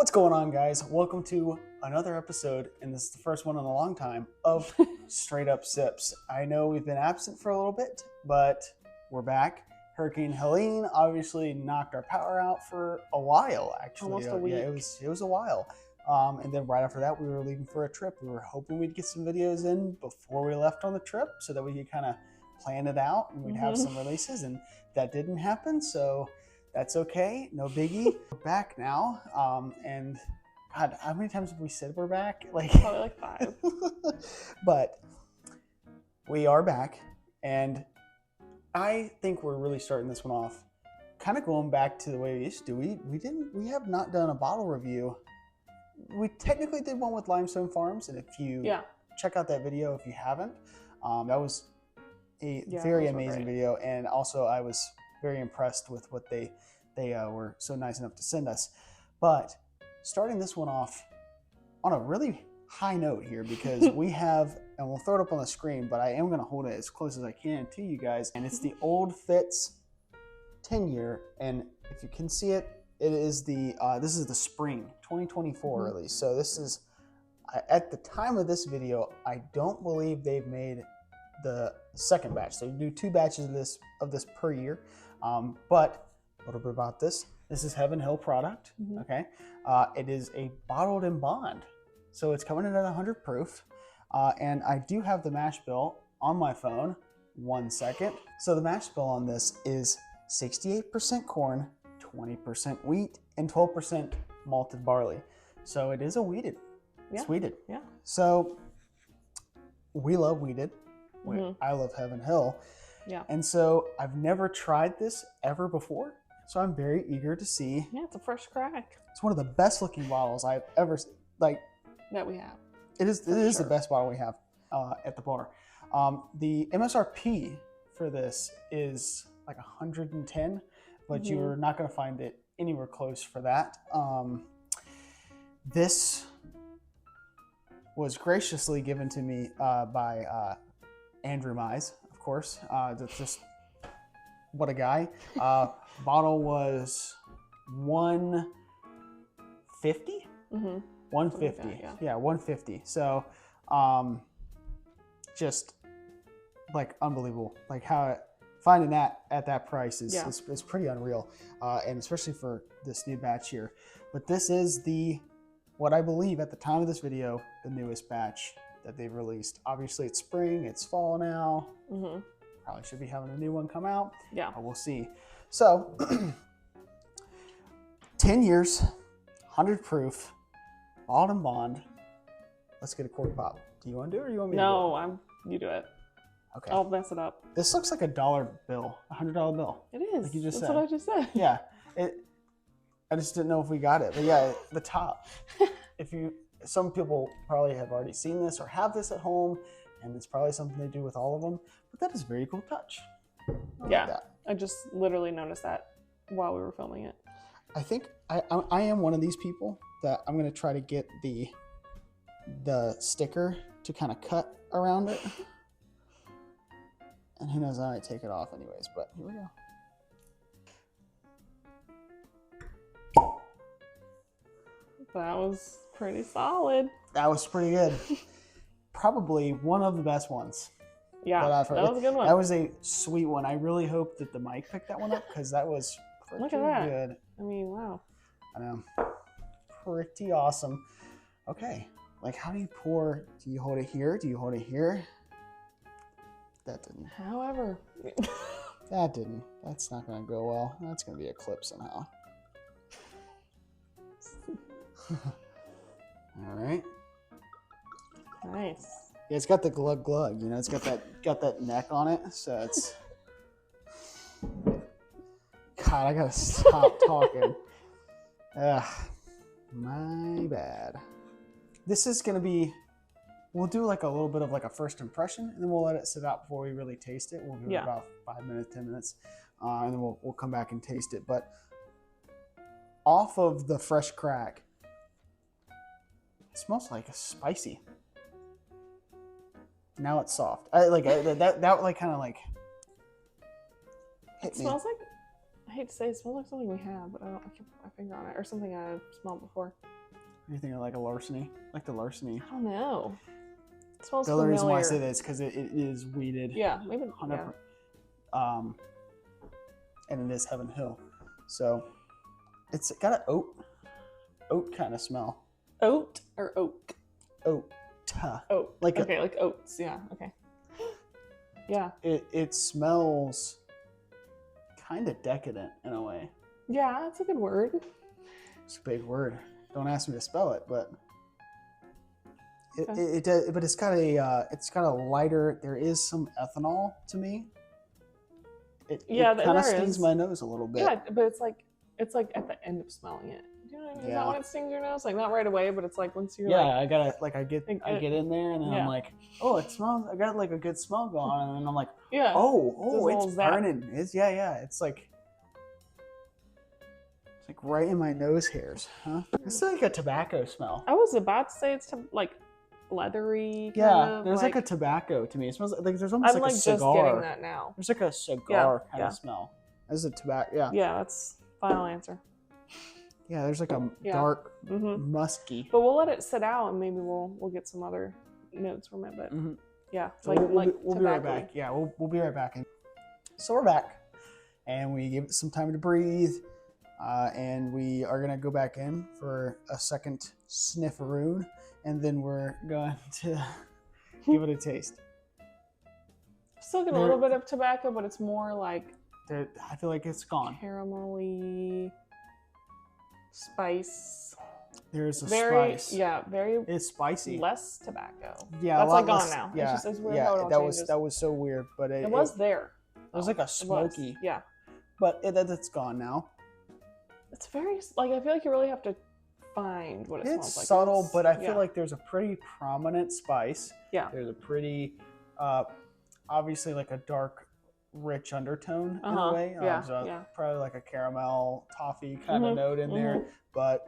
What's going on, guys? Welcome to another episode, and this is the first one in a long time, of Straight Up Sips. I know we've been absent for a little bit, but we're back. Hurricane Helene obviously knocked our power out for a while, actually. Almost a week. Yeah, it was a while. And then right after that, we were leaving for a trip. We were hoping we'd get some videos in before we left on the trip so that we could kind of plan it out and we'd have some releases, and that didn't happen, so that's okay, no biggie. We're back now, and God, how many times have we said we're back? Probably like 5. But we are back, and I think we're really starting this one off kind of going back to the way we used to. We have not done a bottle review. We technically did one with Limestone Farms, and if you check out that video if you haven't, that was a very amazing video, and also I was very impressed with what they were so nice enough to send us. But starting this one off on a really high note here, because we have, and we'll throw it up on the screen, but I am going to hold it as close as I can to you guys, and it's the Old Fitz 10-year, and if you can see it, it is the this is the spring 2024 release. So this is, at the time of this video, I don't believe they've made the second batch. They do 2 batches of this per year. But a little bit about this. This is Heaven Hill product. Okay, it is a bottled in bond, so it's coming in at 100 proof. And I do have the mash bill on my phone. 1 second. So the mash bill on this is 68% corn, 20% wheat, and 12% malted barley. So it is a wheated. It's wheated. Yeah. So we love wheated. I love Heaven Hill. Yeah. And so I've never tried this ever before. So I'm very eager to see. Yeah, it's a fresh crack. It's one of the best looking bottles I've ever, that we have. It is the best bottle we have at the bar. The MSRP for this is like 110, but you're not going to find it anywhere close for that. This was graciously given to me by Andrew Mize, of course. Just what a guy. Bottle was $150. 150. Yeah, 150. So, just like unbelievable. Like how finding that at that price is pretty unreal, and especially for this new batch here. But this is what I believe at the time of this video, the newest batch that they've released. Obviously it's spring, it's fall now. Probably should be having a new one come out. Yeah, but we'll see. So 10 years, 100 proof, bottled in bond. Let's get a cork pop. Do you want to do it, or you want me to do it? No, you do it. Okay. I'll mess it up. This looks like a $1 bill, a $100 bill. It is. Like you just That's said. what I just said. Yeah. I just didn't know if we got it. But yeah, the top. Some people probably have already seen this or have this at home, and it's probably something they do with all of them. But that is a very cool touch. I just literally noticed that while we were filming it. I think I am one of these people that I'm going to try to get the sticker to kind of cut around it. And who knows, I might take it off anyways, but here we go. That was pretty solid. That was pretty good. Probably one of the best ones. Yeah, that was a good one. That was a sweet one. I really hope that the mic picked that one up, because that was pretty good. I mean, wow. I know. Pretty awesome. Okay. Like, how do you pour? Do you hold it here? Do you hold it here? That didn't. However. That didn't. That's not going to go well. That's going to be a clip somehow. All right. Nice. Yeah, it's got the glug glug. You know, it's got that neck on it, so it's. God, I gotta stop talking. My bad. This is gonna be. We'll do like a little bit of like a first impression, and then we'll let it sit out before we really taste it. We'll give it about 5 minutes, 10 minutes, and then we'll come back and taste it. But off of the fresh crack, it smells like a spicy. Now it's soft. That like kind of like hit me. It smells like hate to say it smells like something we have, but I can't put my finger on it. Or something I've smelled before. You think of like a larceny? Like the larceny. I don't know. It smells The only reason why I familiar. say this is because it is weeded. Yeah, maybe. 100%. Yeah. And it is Heaven Hill. So it's got an oat kind of smell. Oat or oak? Oat. Oat. Like okay, like oats. Yeah. Okay. Yeah. It smells kind of decadent in a way. Yeah, that's a good word. It's a big word. Don't ask me to spell it, but Okay. it does. But it's got a lighter. There is some ethanol to me. It kind of stings my nose a little bit. Yeah, but it's like at the end of smelling it. Do you know what I mean? Is that when it stings your nose? Like not right away, but it's like once you're I get in there and then I'm like, oh, it smells. I got like a good smell going on, and then I'm like, oh, it's burning. It's It's like right in my nose hairs, huh? It's like a tobacco smell. I was about to say it's like leathery. There's like a tobacco to me. It smells like there's almost I'm like a cigar. just getting that now. There's like a cigar kind of smell. There's a tobacco. Yeah. Yeah, that's final answer. Yeah, there's like a dark, musky. But we'll let it sit out and maybe we'll get some other notes from it. But yeah, so we'll be right back. Yeah, we'll be right back. So we're back, and we give it some time to breathe, and we are gonna go back in for a second snifferoon, and then we're going to give it a taste. Still get a little bit of tobacco, but it's more like I feel like it's gone. Caramelly spice. There's a spice. Yeah, very. It's spicy. Less tobacco. Yeah, that's like gone less, now. Yeah, it's weird how it all changes. That was so weird, but it was there. It was like a smoky. Yeah, but that's gone now. It's very like I feel like you really have to find what it smells like. It's subtle, but I feel like there's a pretty prominent spice. Yeah. There's a pretty, obviously like a dark, rich undertone in a way. Probably like a caramel toffee kind of note in there. But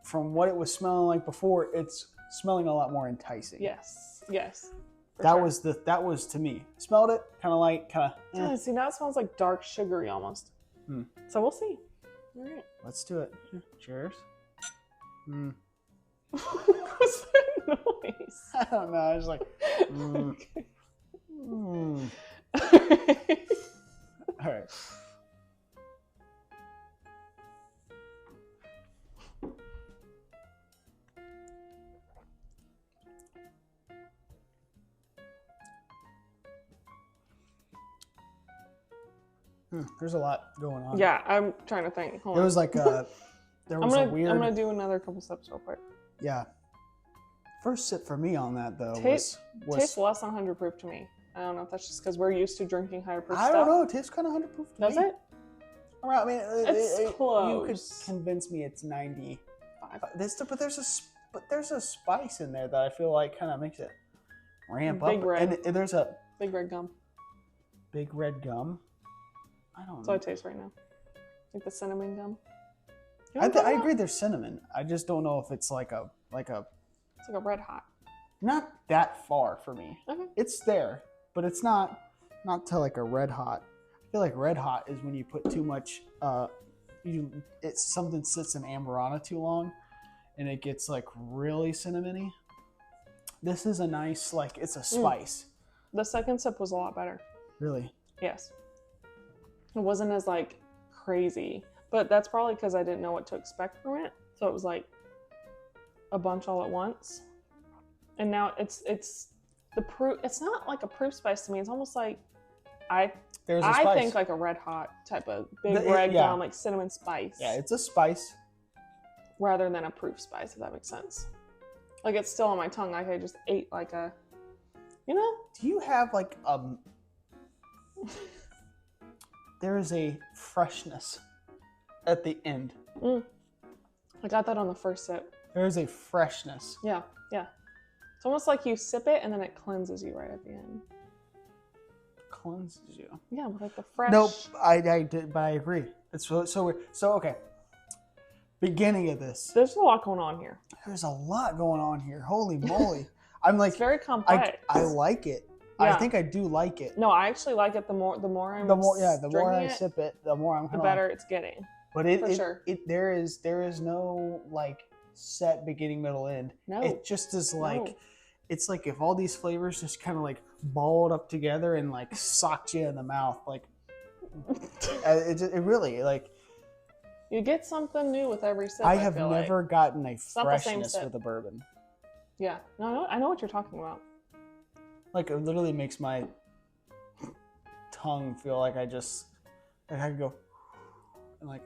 from what it was smelling like before, it's smelling a lot more enticing. Yes. Yes. That was to me. Smelled it, kind of light, kind of. Yeah, see, now it smells like dark sugary almost. So we'll see. All right. Let's do it. Cheers. What's that noise? I don't know. I was like, All right. There's a lot going on. Yeah, I'm trying to think. Hold There on. was like a I'm weird. gonna do another couple sips real quick. Yeah. First sip for me on that though tastes was less than 100 proof to me. I don't know if that's just because we're used to drinking higher proof stuff. I don't know. It tastes kind of 100 proof to me. Does it? I mean, It's close. You could convince me it's 95. But there's a spice in there that I feel like kind of makes it ramp up. Red. And there's a big red gum. Big red gum. I don't know. That's what I taste right now. Like the cinnamon gum. I agree. There's cinnamon. I just don't know if it's like a. It's like a red hot. Not that far for me. Okay. It's there, but it's not to like a red hot. I feel like red hot is when you put too much. Something sits in Amberana too long, and it gets like really cinnamony. This is a nice it's a spice. The second sip was a lot better. Really? Yes. It wasn't as crazy, but that's probably because I didn't know what to expect from it. So it was like a bunch all at once. And now it's the proof. It's not like a proof spice to me. It's almost like I think like a red hot type of red gum, like cinnamon spice. Yeah, it's a spice rather than a proof spice, if that makes sense. Like it's still on my tongue. Like I just ate like a, Do you have there is a freshness at the end. I got that on the first sip. There is a freshness. Yeah. It's almost like you sip it and then it cleanses you right at the end. Cleanses you? Yeah, with like the fresh. Nope, I did, but I agree. It's so weird. So okay, beginning of this. There's a lot going on here. There's a lot going on here. Holy moly! I'm like, it's very complex. I like it. I think I do like it. No, I actually like it. The more I'm The more I it, sip it, the more I'm the kind better it's getting. But sure. there is no like set beginning, middle, end. No, it just is like it's like if all these flavors just kind of like balled up together and like socked you in the mouth, like it really like. You get something new with every sip. I have never gotten a freshness with a bourbon. Yeah, no, I know what you're talking about. Like it literally makes my tongue feel like I could go and like.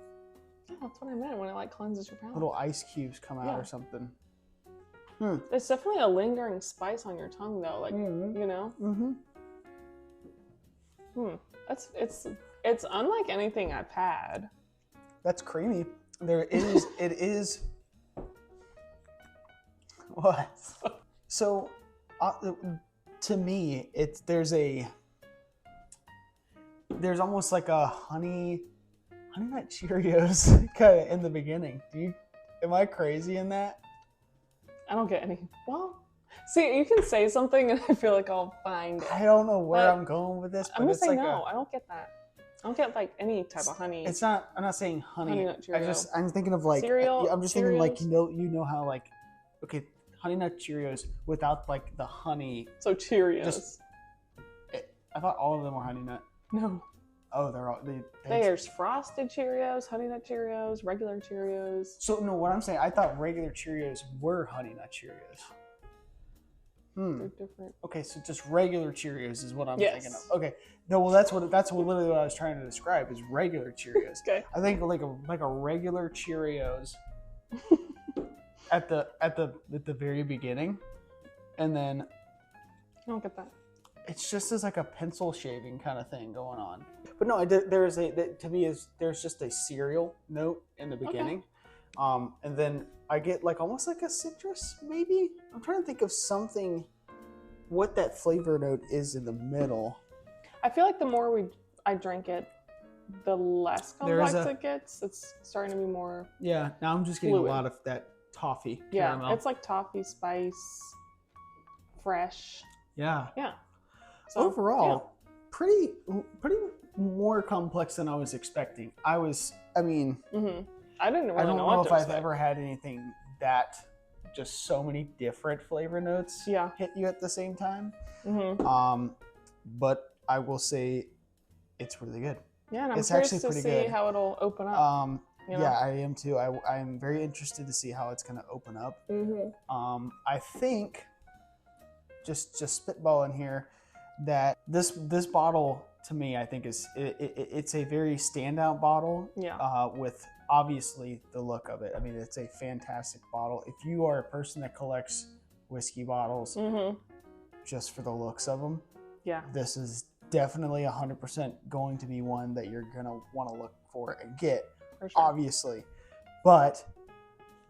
Yeah, that's what I meant when it like cleanses your palate. Little ice cubes come out or something. It's definitely a lingering spice on your tongue though, like you know. It's unlike anything I've had. That's creamy. It is. What? So, to me, there's almost like a honey nut Cheerios kind of in the beginning. Am I crazy in that? I don't get any. Well, see, you can say something and I feel like I'll find it. I don't know where I'm going with this. But I'm gonna it's say like no. I don't get that. I don't get like any type of honey. It's not. I'm not saying honey. Nut Cheerio. I'm thinking of like cereal. I'm just thinking like you know how like okay, honey nut Cheerios without like the honey. So Cheerios. I thought all of them were honey nut. No. Oh, they're all. There's frosted Cheerios, honey nut Cheerios, regular Cheerios. So no, what I'm saying, I thought regular Cheerios were honey nut Cheerios. They're different. Okay, so just regular Cheerios is what I'm thinking of. Okay, no, well that's literally what I was trying to describe is regular Cheerios. Okay. I think like a regular Cheerios at the very beginning, and then I don't get that. It's just as like a pencil shaving kind of thing going on. But no, there's just a cereal note in the beginning, and then I get like almost like a citrus maybe. I'm trying to think of something, what that flavor note is in the middle. I feel like the more I drink it, the less complex it gets. It's starting to be more. Yeah, now I'm just getting a lot of that toffee caramel. It's like toffee spice, fresh. Yeah. Yeah. So, overall, pretty more complex than I was expecting. I didn't really I don't know if I've ever had anything that just so many different flavor notes hit you at the same time. But I will say it's really good. Yeah, and I'm it's curious actually to see how it'll open up. Yeah, I am too. I am very interested to see how it's going to open up. I think, just spitballing here, that this bottle to me, I think it's a very standout bottle. With obviously the look of it. I mean, it's a fantastic bottle. If you are a person that collects whiskey bottles just for the looks of them, this is definitely 100% going to be one that you're gonna want to look for and get. For sure. Obviously, but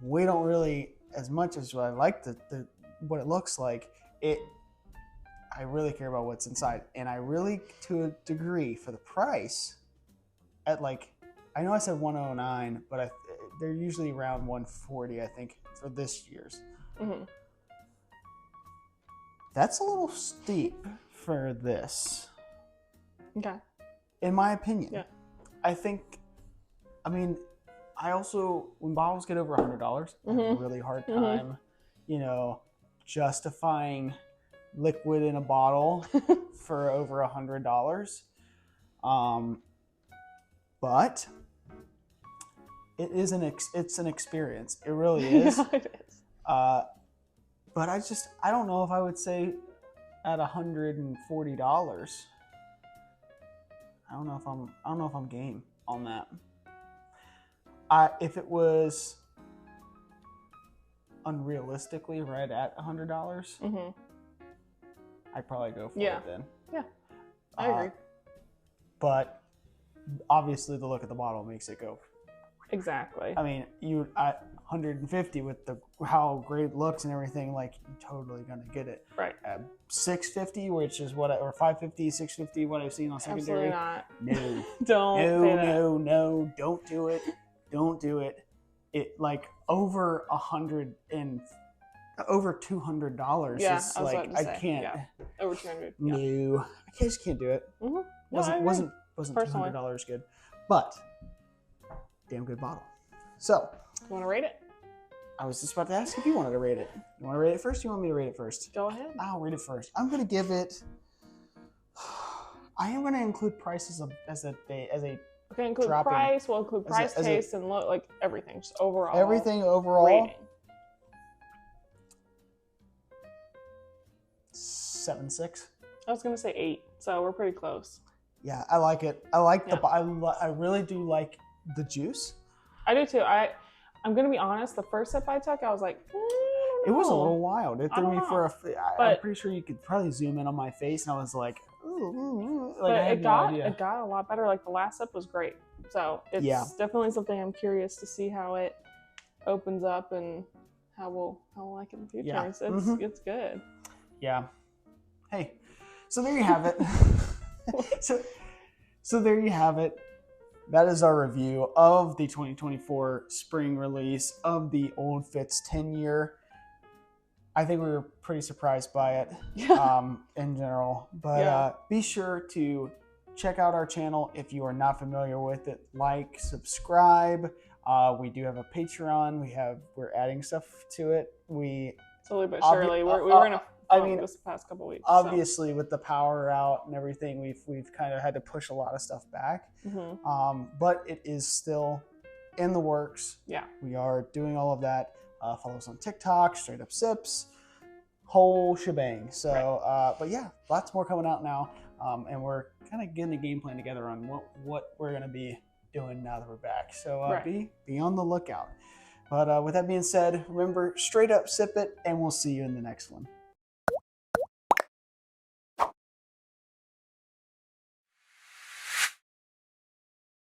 we don't really, as much as I like the what it looks like, I really care about what's inside, and I really, to a degree, for the price, at like, I know I said 109, but they're usually around 140, I think, for this year's. That's a little steep for this. Okay. In my opinion. Yeah. I also, when bottles get over $100, I have a really hard time, justifying liquid in a bottle for over $100. But it's an experience. It really is. Yeah, it is. But I don't know if I would say at $140. I don't know if I'm game on that. If it was unrealistically right at $100, I'd probably go for it then. Yeah, I agree. But obviously, the look at the bottle makes it go. Exactly. I mean, 150 with how great it looks and everything, like you're totally gonna get it. Right. 650, which is or 550, 650, what I've seen on secondary. Absolutely not. No. No, don't do it. Don't do it. It like over 100 and over $200. Yeah, It's I was like about to say, I can't. yeah. Over 200. Yeah. No, I just can't do it. Mm-hmm. No, Wasn't Personally. $200 good, but damn good bottle. So You want to rate it? I was just about to ask if you wanted to rate it. You want to rate it first? Or you want me to rate it first? Go ahead. I'll rate it first. I'm gonna give it. I am gonna include price as a Okay, include dropping. price. We'll include price, as a- taste, and look, like everything, just overall. everything overall. Rating. 7.6. I was gonna say 8, so we're pretty close. Yeah, I like it. I like Yeah. I really do like the juice. I do too. I'm gonna be honest. The first sip I took, I was like, I don't It was a know. little wild. It I threw don't me know. for a. I'm But- pretty sure you could probably zoom in on my face, and I was like, ooh, like But I had it no idea. got a lot better. Like the last sip was great. So it's Yeah. definitely something I'm curious to see how it opens up and how we'll like it in the future. Yeah. It's good. Yeah. Hey, so there you have it. so there you have it. That is our review of the 2024 spring release of the Old Fitz 10-year. I think we were pretty surprised by it in general. But Yeah. be sure to check out our channel if you are not familiar with it. Like, subscribe. We do have a Patreon. We're adding stuff to it. Slowly but Obvi- surely. We were in a I mean, this past couple weeks. obviously with the power out and everything, we've kind of had to push a lot of stuff back. So, But it is still in the works. yeah. We are doing all of that. Follow us on TikTok, Straight Up Sips, whole shebang. So, but yeah, lots more coming out now. And we're kind of getting a game plan together on what we're going to be doing now that we're back. So be on the lookout. But with that being said, remember, straight up sip it, and we'll see you in the next one.